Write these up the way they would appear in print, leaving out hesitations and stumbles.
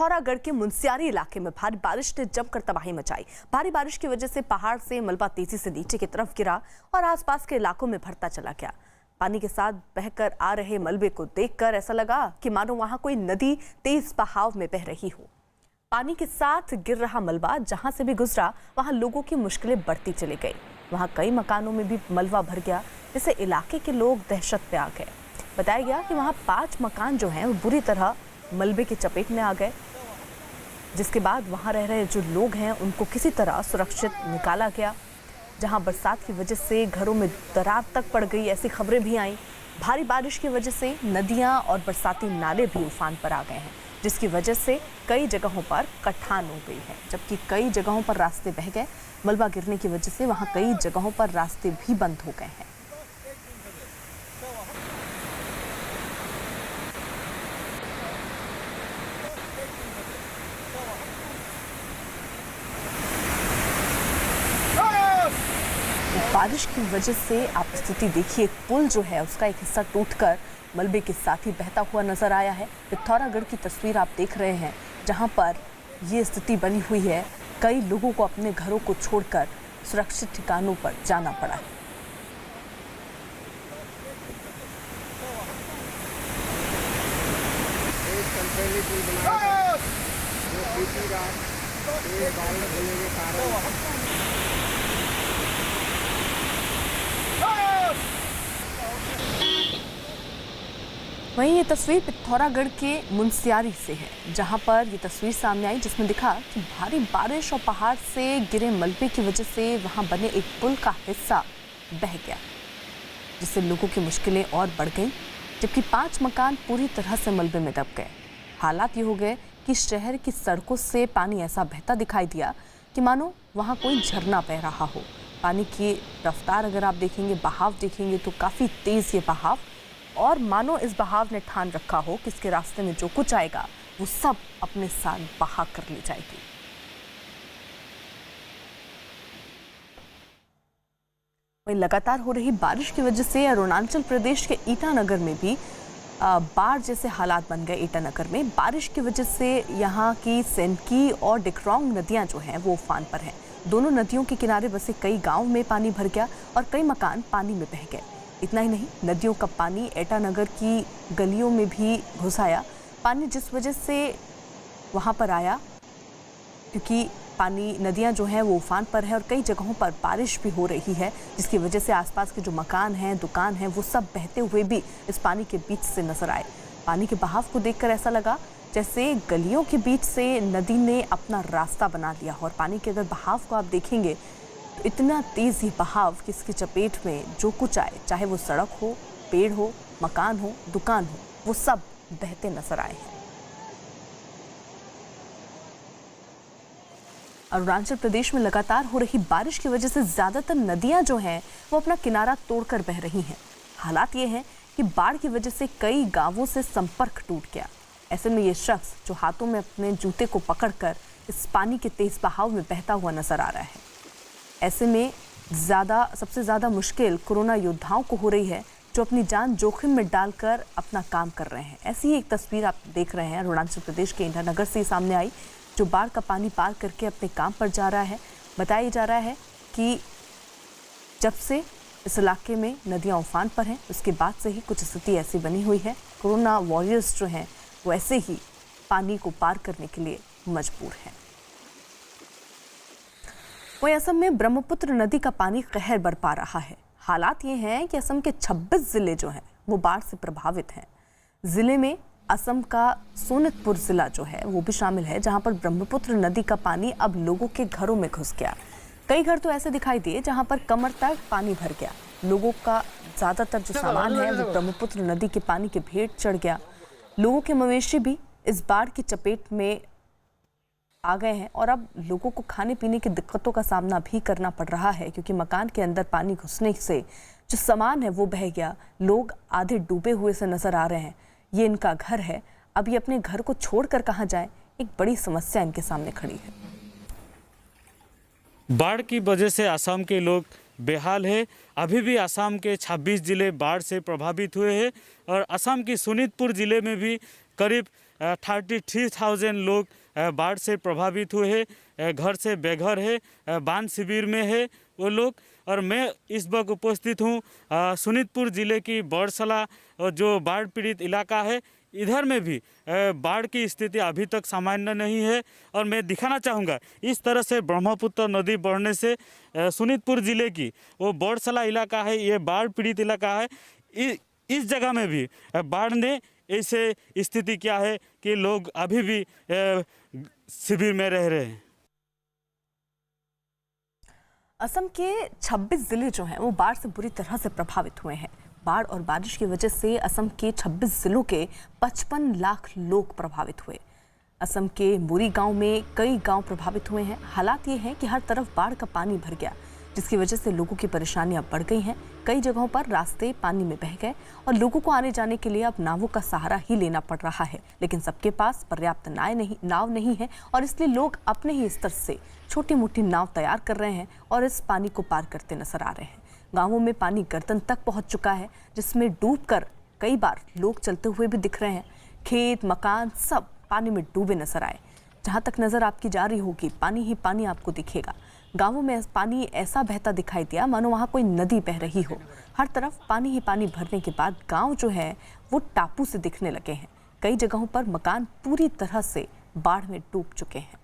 पिथौरागढ़ के मुनस्यारी इलाके में भारी बारिश ने जमकर तबाही मचाई। भारी बारिश की वजह से पहाड़ से मलबा तेजी से नीचे की तरफ गिरा और आसपास के इलाकों में भरता चला गया। पानी के साथ बहकर आ रहे मलबे को देखकर ऐसा लगा कि मानो वहां कोई नदी तेज बहाव में बह रही हो। पानी के साथ गिर रहा मलबा जहां से भी गुजरा वहां लोगों की मुश्किलें बढ़ती चली गई। वहां कई मकानों में भी मलबा भर गया, जिससे इलाके के लोग दहशत में आ गए। बताया गया कि वहां 5 मकान जो हैं वो बुरी तरह मलबे की चपेट में आ गए, जिसके बाद वहां रह रहे जो लोग हैं उनको किसी तरह सुरक्षित निकाला गया। जहां बरसात की वजह से घरों में दरार तक पड़ गई, ऐसी खबरें भी आईं। भारी बारिश की वजह से नदियां और बरसाती नाले भी उफान पर आ गए हैं, जिसकी वजह से कई जगहों पर कटान हो गई है, जबकि कई जगहों पर रास्ते बह गए। मलबा गिरने की वजह से वहां कई जगहों पर रास्ते भी बंद हो गए हैं। बारिश की वजह से आप स्थिति देखिए, पुल जो है उसका एक हिस्सा टूटकर मलबे के साथ ही बहता हुआ नजर आया है। पिथौरागढ़ की तस्वीर आप देख रहे हैं, जहां पर ये स्थिति बनी हुई है। कई लोगों को अपने घरों को छोड़कर सुरक्षित ठिकानों पर जाना पड़ा है। वहीं ये तस्वीर पिथौरागढ़ के मुनस्यारी से है, जहां पर ये तस्वीर सामने आई जिसमें दिखा कि भारी बारिश और पहाड़ से गिरे मलबे की वजह से वहां बने एक पुल का हिस्सा बह गया, जिससे लोगों की मुश्किलें और बढ़ गईं, जबकि 5 मकान पूरी तरह से मलबे में दब गए। हालात ये हो गए कि शहर की सड़कों से पानी ऐसा बहता दिखाई दिया कि मानो वहाँ कोई झरना बह रहा हो। पानी की रफ्तार अगर आप देखेंगे, बहाव देखेंगे तो काफ़ी तेज़ ये बहाव, और मानो इस बहाव ने ठान रखा हो कि इसके रास्ते में जो कुछ आएगा वो सब अपने साथ बहा कर ले जाएगी। वहीं लगातार हो रही बारिश की वजह से अरुणाचल प्रदेश के ईटानगर में भी बाढ़ जैसे हालात बन गए। ईटानगर में बारिश की वजह से यहाँ की सेंकी और डिक्रोंग नदियाँ जो हैं वो उफान पर हैं। दोनों नदियों के किनारे बसे कई गाँव में पानी भर गया और कई मकान पानी में बह गए। इतना ही नहीं, नदियों का पानी ईटानगर की गलियों में भी घुस आया। पानी जिस वजह से वहाँ पर आया, क्योंकि पानी नदियाँ जो हैं वो उफान पर है और कई जगहों पर बारिश भी हो रही है, जिसकी वजह से आसपास के जो मकान हैं, दुकान हैं, वो सब बहते हुए भी इस पानी के बीच से नजर आए। पानी के बहाव को देखकर ऐसा लगा जैसे गलियों के बीच से नदी ने अपना रास्ता बना लिया। और पानी के अगर बहाव को आप देखेंगे तो इतना तेज ही बहाव कि इसकी चपेट में जो कुछ आए, चाहे वो सड़क हो, पेड़ हो, मकान हो, दुकान हो, वो सब बहते नजर आए हैं। अरुणाचल प्रदेश में लगातार हो रही बारिश की वजह से ज्यादातर नदियां जो हैं वो अपना किनारा तोड़कर बह रही हैं। हालात ये हैं कि बाढ़ की वजह से कई गांवों से संपर्क टूट गया। ऐसे में ये शख्स जो हाथों में अपने जूते को पकड़कर इस पानी के तेज बहाव में बहता हुआ नजर आ रहा है। ऐसे में सबसे ज़्यादा मुश्किल कोरोना योद्धाओं को हो रही है, जो अपनी जान जोखिम में डालकर अपना काम कर रहे हैं। ऐसी ही एक तस्वीर आप देख रहे हैं, अरुणाचल प्रदेश के ईटानगर से सामने आई, जो बाढ़ का पानी पार करके अपने काम पर जा रहा है। बताया जा रहा है कि जब से इस इलाके में नदियाँ उफान पर हैं, उसके बाद से ही कुछ स्थिति ऐसी बनी हुई है। कोरोना वॉरियर्स जो हैं वो ऐसे ही पानी को पार करने के लिए मजबूर हैं। वहीं असम में ब्रह्मपुत्र नदी का पानी कहर बरपा रहा है। हालात ये हैं कि असम के 26 जिले जो हैं वो बाढ़ से प्रभावित हैं। जिले में असम का सोनितपुर जिला जो है वो भी शामिल है, जहां पर ब्रह्मपुत्र नदी का पानी अब लोगों के घरों में घुस गया। कई घर तो ऐसे दिखाई दिए जहां पर कमर तक पानी भर गया। लोगों का ज़्यादातर जो सामान है वो ब्रह्मपुत्र नदी के पानी के भेंट चढ़ गया। लोगों के मवेशी भी इस बाढ़ की चपेट में आ गए हैं और अब लोगों को खाने पीने की दिक्कतों का सामना भी करना पड़ रहा है, क्योंकि मकान के अंदर पानी घुसने से जो सामान है वो बह गया। लोग आधे डूबे हुए से नजर आ रहे हैं। ये इनका घर है, अब ये अपने घर को छोड़कर कहां जाए, एक बड़ी समस्या इनके सामने खड़ी है। बाढ़ की वजह से असम के लोग बेहाल है। अभी भी असम के 26 जिले बाढ़ से प्रभावित हुए हैं और असम की सोनितपुर जिले में भी करीब 33,000 लोग बाढ़ से प्रभावित हुए हैं, घर से बेघर है, बांध शिविर में है वो लोग। और मैं इस वक्त उपस्थित हूँ शोणितपुर ज़िले की बड़सला जो बाढ़ पीड़ित इलाका है, इधर में भी बाढ़ की स्थिति अभी तक सामान्य नहीं है। और मैं दिखाना चाहूँगा इस तरह से ब्रह्मपुत्र नदी बढ़ने से शोणितपुर ज़िले की वो बड़सला इलाका है, ये बाढ़ पीड़ित इलाका है। इस जगह में भी बाढ़ ने ऐसे स्थिति क्या है कि लोग अभी भी शिविर में रह रहे हैं। असम के 26 जिले जो हैं वो बाढ़ से बुरी तरह से प्रभावित हुए हैं। बाढ़ और बारिश की वजह से असम के 26 जिलों के 55 लाख लोग प्रभावित हुए। असम के मुरी गांव में कई गांव प्रभावित हुए हैं। हालात ये हैं कि हर तरफ बाढ़ का पानी भर गया, जिसकी वजह से लोगों की परेशानियां बढ़ गई हैं। कई जगहों पर रास्ते पानी में बह गए और लोगों को आने जाने के लिए अब नावों का सहारा ही लेना पड़ रहा है। लेकिन सबके पास पर्याप्त नाव नहीं है और इसलिए लोग अपने ही स्तर से छोटी मोटी नाव तैयार कर रहे हैं और इस पानी को पार करते नजर आ रहे हैं। गाँवों में पानी गर्दन तक पहुँच चुका है, जिसमें डूबकर कई बार लोग चलते हुए भी दिख रहे हैं। खेत मकान सब पानी में डूबे नजर आए। जहाँ तक नजर आपकी जा रही होगी पानी ही पानी आपको दिखेगा। गांवों में पानी ऐसा बहता दिखाई दिया मानो वहां कोई नदी बह रही हो। हर तरफ पानी ही पानी भरने के बाद गांव जो है वो टापू से दिखने लगे हैं। कई जगहों पर मकान पूरी तरह से बाढ़ में डूब चुके हैं।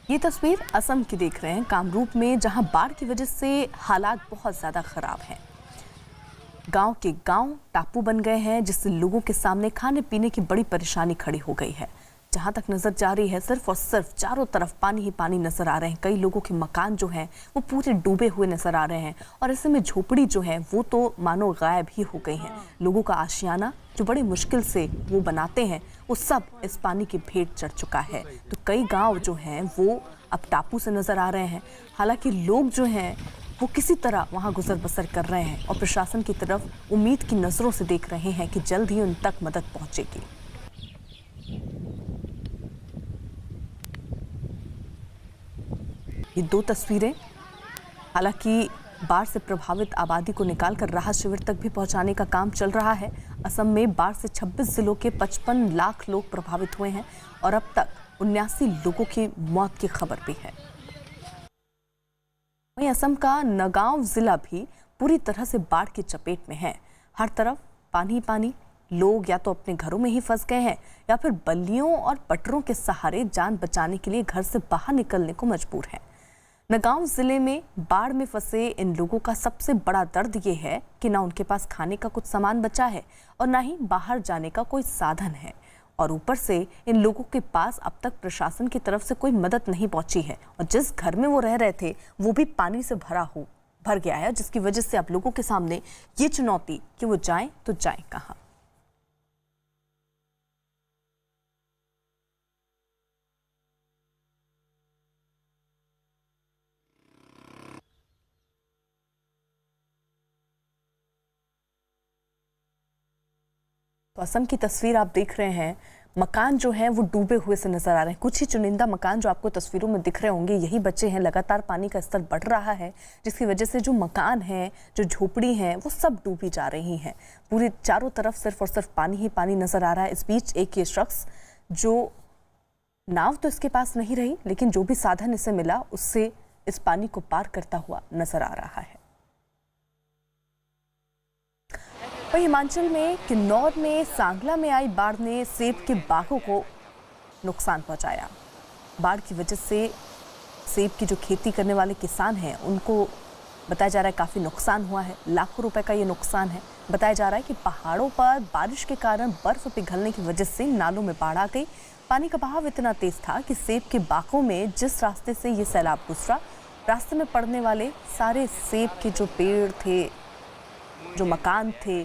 ये तस्वीर असम की देख रहे हैं, कामरूप में, जहां बाढ़ की वजह से हालात बहुत ज़्यादा ख़राब हैं। गांव के गांव टापू बन गए हैं, जिससे लोगों के सामने खाने पीने की बड़ी परेशानी खड़ी हो गई है। जहां तक नज़र जा रही है सिर्फ और सिर्फ चारों तरफ पानी ही पानी नज़र आ रहे हैं। कई लोगों के मकान जो हैं वो पूरे डूबे हुए नज़र आ रहे हैं और ऐसे में झोपड़ी जो है वो तो मानो गायब ही हो गई हैं। लोगों का आशियाना जो बड़ी मुश्किल से वो बनाते हैं वो सब इस पानी की भेंट चढ़ चुका है। तो कई गाँव जो हैं वो अब टापू से नज़र आ रहे हैं। हालांकि लोग जो हैं वो किसी तरह वहाँ गुजर बसर कर रहे हैं और प्रशासन की तरफ उम्मीद की नज़रों से देख रहे हैं कि जल्द ही उन तक मदद पहुँचेगी। ये दो तस्वीरें, हालांकि बाढ़ से प्रभावित आबादी को निकालकर राहत शिविर तक भी पहुंचाने का काम चल रहा है। असम में बाढ़ से 26 जिलों के 55 लाख लोग प्रभावित हुए हैं और अब तक 79 लोगों की मौत की खबर भी है। वहीं असम का नगांव जिला भी पूरी तरह से बाढ़ की चपेट में है। हर तरफ पानी पानी। लोग या तो अपने घरों में ही फंस गए हैं या फिर बल्लियों और पटरों के सहारे जान बचाने के लिए घर से बाहर निकलने को मजबूर हैं। नगांव जिले में बाढ़ में फंसे इन लोगों का सबसे बड़ा दर्द ये है कि ना उनके पास खाने का कुछ सामान बचा है और ना ही बाहर जाने का कोई साधन है। और ऊपर से इन लोगों के पास अब तक प्रशासन की तरफ से कोई मदद नहीं पहुंची है और जिस घर में वो रह रहे थे वो भी पानी से भर गया है, जिसकी वजह से अब लोगों के सामने ये चुनौती कि वो जाएं तो जाएं कहां। तो असम की तस्वीर आप देख रहे हैं। मकान जो है वो डूबे हुए से नजर आ रहे हैं। कुछ ही चुनिंदा मकान जो आपको तस्वीरों में दिख रहे होंगे यही बचे हैं। लगातार पानी का स्तर बढ़ रहा है, जिसकी वजह से जो मकान हैं, जो झोपड़ी हैं, वो सब डूबी जा रही हैं। पूरे चारों तरफ सिर्फ और सिर्फ पानी ही पानी नजर आ रहा है। इस बीच एक ये शख्स, जो नाव तो इसके पास नहीं रही लेकिन जो भी साधन इसे मिला उससे इस पानी को पार करता हुआ नजर आ रहा है। वहीं हिमाचल में किन्नौर में सांगला में आई बाढ़ ने सेब के बागों को नुकसान पहुंचाया। बाढ़ की वजह से सेब की जो खेती करने वाले किसान हैं उनको बताया जा रहा है काफ़ी नुकसान हुआ है। लाखों रुपए का ये नुकसान है। बताया जा रहा है कि पहाड़ों पर बारिश के कारण बर्फ पिघलने की वजह से नालों में बाढ़ आ गई। पानी का बहाव इतना तेज था कि सेब के बागों में जिस रास्ते से ये सैलाब गुजरा, रास्ते में पड़ने वाले सारे सेब के जो पेड़ थे, जो मकान थे,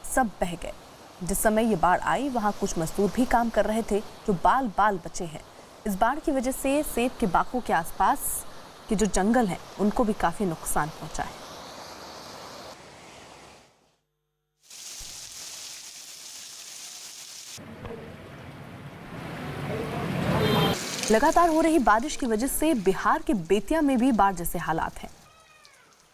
सब बह गए। जिस समय ये बाढ़ आई वहाँ कुछ मजदूर भी काम कर रहे थे जो बाल बाल बचे हैं। इस बाढ़ की वजह से सेब के बागों के आसपास के जो जंगल हैं उनको भी काफ़ी नुकसान पहुँचा है। लगातार हो रही बारिश की वजह से बिहार के बेतिया में भी बाढ़ जैसे हालात हैं।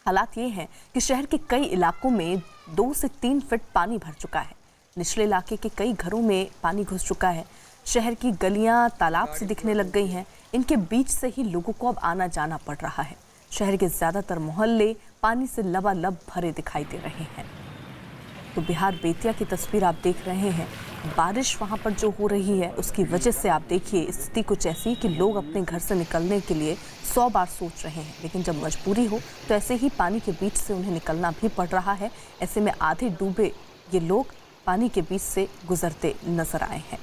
हालात ये हैं कि शहर के कई इलाकों में 2 से 3 फीट पानी भर चुका है। निचले इलाके के कई घरों में पानी घुस चुका है। शहर की गलियां तालाब से दिखने लग गई हैं। इनके बीच से ही लोगों को अब आना जाना पड़ रहा है। शहर के ज्यादातर मोहल्ले पानी से लबालब भरे दिखाई दे रहे हैं। तो बिहार बेतिया की तस्वीर आप देख रहे हैं। बारिश वहां पर जो हो रही है उसकी वजह से आप देखिए स्थिति कुछ ऐसी कि लोग अपने घर से निकलने के लिए 100 बार सोच रहे हैं, लेकिन जब मजबूरी हो तो ऐसे ही पानी के बीच से उन्हें निकलना भी पड़ रहा है। ऐसे में आधे डूबे ये लोग पानी के बीच से गुजरते नजर आए हैं।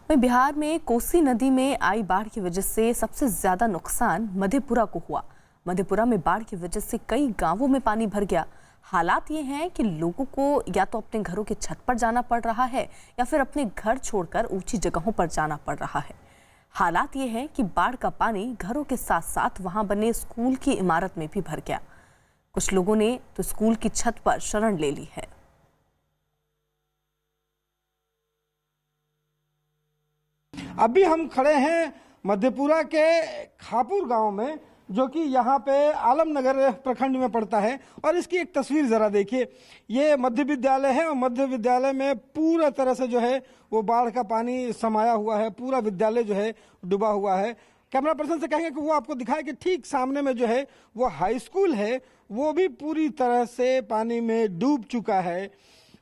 वहीं बिहार में कोसी नदी में आई बाढ़ की वजह से सबसे ज्यादा नुकसान मधेपुरा को हुआ। मधेपुरा में बाढ़ की वजह से कई गांवों में पानी भर गया। हालात ये हैं कि लोगों को या तो अपने घरों की छत पर जाना पड़ रहा है या फिर अपने घर छोड़कर ऊंची जगहों पर जाना पड़ रहा है। हालात ये हैं कि बाढ़ का पानी घरों के साथ साथ वहां बने स्कूल की इमारत में भी भर गया। कुछ लोगों ने तो स्कूल की छत पर शरण ले ली है। अभी हम खड़े हैं मधेपुरा के खापुर गांव में, जो कि यहाँ पे आलमनगर प्रखंड में पड़ता है। और इसकी एक तस्वीर ज़रा देखिए। ये मध्य विद्यालय है और मध्य विद्यालय में पूरा तरह से जो है वो बाढ़ का पानी समाया हुआ है। पूरा विद्यालय जो है डूबा हुआ है। कैमरा पर्सन से कहेंगे कि वो आपको दिखाए कि ठीक सामने में जो है वो हाई स्कूल है, वो भी पूरी तरह से पानी में डूब चुका है।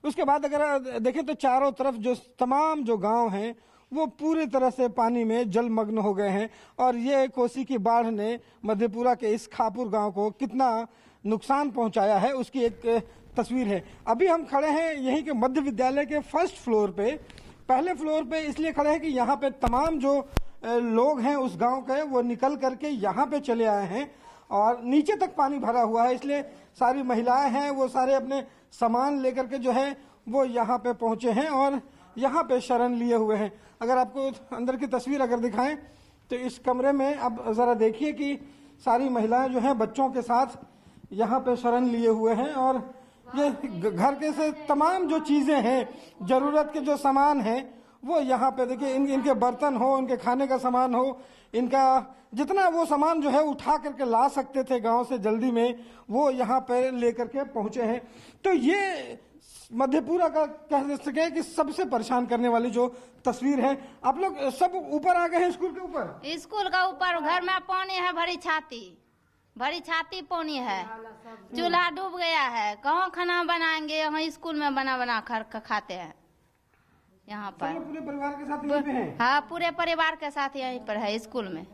उसके बाद अगर देखें तो चारों तरफ जो तमाम जो गाँव हैं वो पूरी तरह से पानी में जलमग्न हो गए हैं। और ये कोसी की बाढ़ ने मधेपुरा के इस खापुर गांव को कितना नुकसान पहुंचाया है उसकी एक तस्वीर है। अभी हम खड़े हैं यहीं के मध्य विद्यालय के फर्स्ट फ्लोर पे। पहले फ्लोर पे इसलिए खड़े हैं कि यहाँ पे तमाम जो लोग हैं उस गांव के वो निकल करके यहाँ पे चले आए हैं और नीचे तक पानी भरा हुआ है, इसलिए सारी महिलाएं हैं वो सारे अपने सामान लेकर के जो है वो यहाँ पे पहुंचे हैं और यहाँ पे शरण लिए हुए हैं। अगर आपको अंदर की तस्वीर अगर दिखाएं तो इस कमरे में अब ज़रा देखिए कि सारी महिलाएं जो हैं बच्चों के साथ यहाँ पे शरण लिए हुए हैं। और ये घर के से तमाम जो चीज़ें हैं, ज़रूरत के जो सामान हैं वो यहाँ पे देखिए। इनके बर्तन हो, इनके खाने का सामान हो, इनका जितना वो सामान जो है उठा करके ला सकते थे गांव से जल्दी में, वो यहाँ पे लेकर के पहुँचे हैं। तो ये मधेपुरा का कह सके कि सबसे परेशान करने वाली जो तस्वीर है। आप लोग सब ऊपर आ गए हैं स्कूल के ऊपर? स्कूल का ऊपर घर में पानी है, भरी छाती पानी है। चूल्हा डूब गया है। कहाँ खाना बनाएंगे? यहाँ स्कूल में बना कर खाते हैं। यहाँ पर पूरे परिवार के साथ यहीं पे हैं? हाँ, पूरे परिवार के साथ यहीं पर है स्कूल में।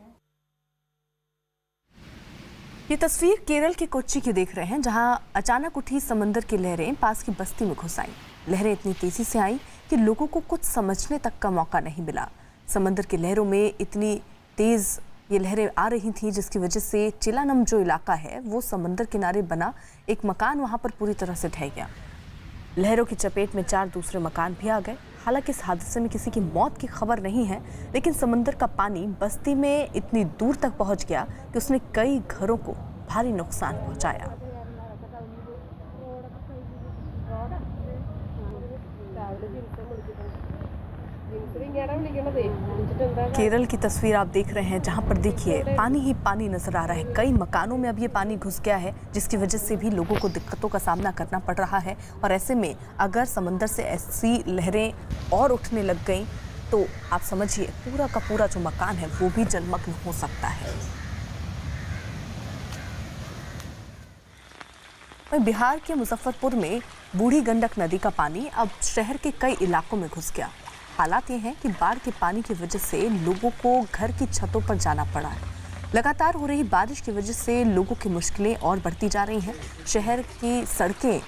ये तस्वीर केरल के कोच्चि की देख रहे हैं, जहां अचानक उठी समंदर की लहरें पास की बस्ती में घुस आईं। लहरें इतनी तेजी से आईं कि लोगों को कुछ समझने तक का मौका नहीं मिला। समंदर की लहरों में इतनी तेज ये लहरें आ रही थी जिसकी वजह से चिलानम जो इलाका है वो समंदर किनारे बना एक मकान वहां पर पूरी तरह से ढह गया। लहरों की चपेट में 4 दूसरे मकान भी आ गए। हालांकि इस हादसे में किसी की मौत की खबर नहीं है, लेकिन समंदर का पानी बस्ती में इतनी दूर तक पहुंच गया कि उसने कई घरों को भारी नुकसान पहुंचाया। केरल की तस्वीर आप देख रहे हैं, जहां पर देखिए पानी ही पानी नजर आ रहा है। कई मकानों में अब ये पानी घुस गया है, जिसकी वजह से भी लोगों को दिक्कतों का सामना करना पड़ रहा है। और ऐसे में अगर समंदर से ऐसी लहरें और उठने लग गई तो आप समझिए पूरा का पूरा जो मकान है वो भी जलमग्न हो सकता है। बिहार के मुजफ्फरपुर में बूढ़ी गंडक नदी का पानी अब शहर के कई इलाकों में घुस गया। हालात ये हैं कि बाढ़ के पानी की वजह से लोगों को घर की छतों पर जाना पड़ा है। लगातार हो रही बारिश की वजह से लोगों की मुश्किलें और बढ़ती जा रही हैं। शहर की सड़कें,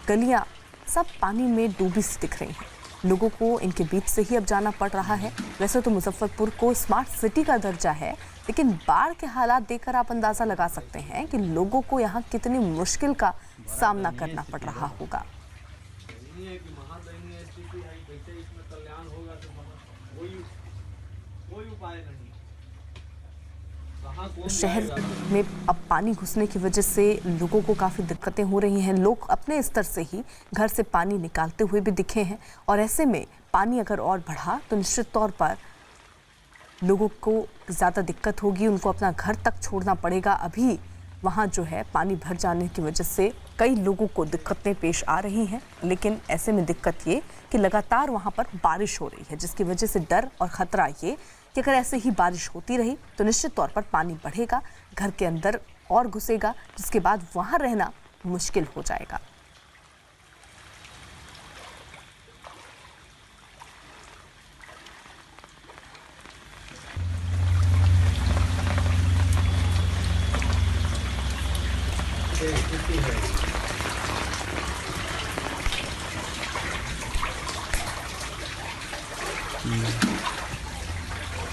गलियां सब पानी में डूबी सी दिख रही हैं। लोगों को इनके बीच से ही अब जाना पड़ रहा है। वैसे तो मुजफ्फरपुर को स्मार्ट सिटी का दर्जा है, लेकिन बाढ़ के हालात देखकर आप अंदाजा लगा सकते हैं कि लोगों को यहाँ कितनी मुश्किल का सामना करना पड़ रहा होगा। शहर में अब पानी घुसने की वजह से लोगों को काफ़ी दिक्कतें हो रही हैं। लोग अपने स्तर से ही घर से पानी निकालते हुए भी दिखे हैं और ऐसे में पानी अगर और बढ़ा तो निश्चित तौर पर लोगों को ज़्यादा दिक्कत होगी, उनको अपना घर तक छोड़ना पड़ेगा। अभी वहाँ जो है पानी भर जाने की वजह से कई लोगों को दिक्कतें पेश आ रही हैं, लेकिन ऐसे में दिक्कत ये कि लगातार वहाँ पर बारिश हो रही है, जिसकी वजह से डर और ख़तरा ये कि अगर ऐसे ही बारिश होती रही तो निश्चित तौर पर पानी बढ़ेगा, घर के अंदर और घुसेगा, जिसके बाद वहाँ रहना मुश्किल हो जाएगा। कितनी है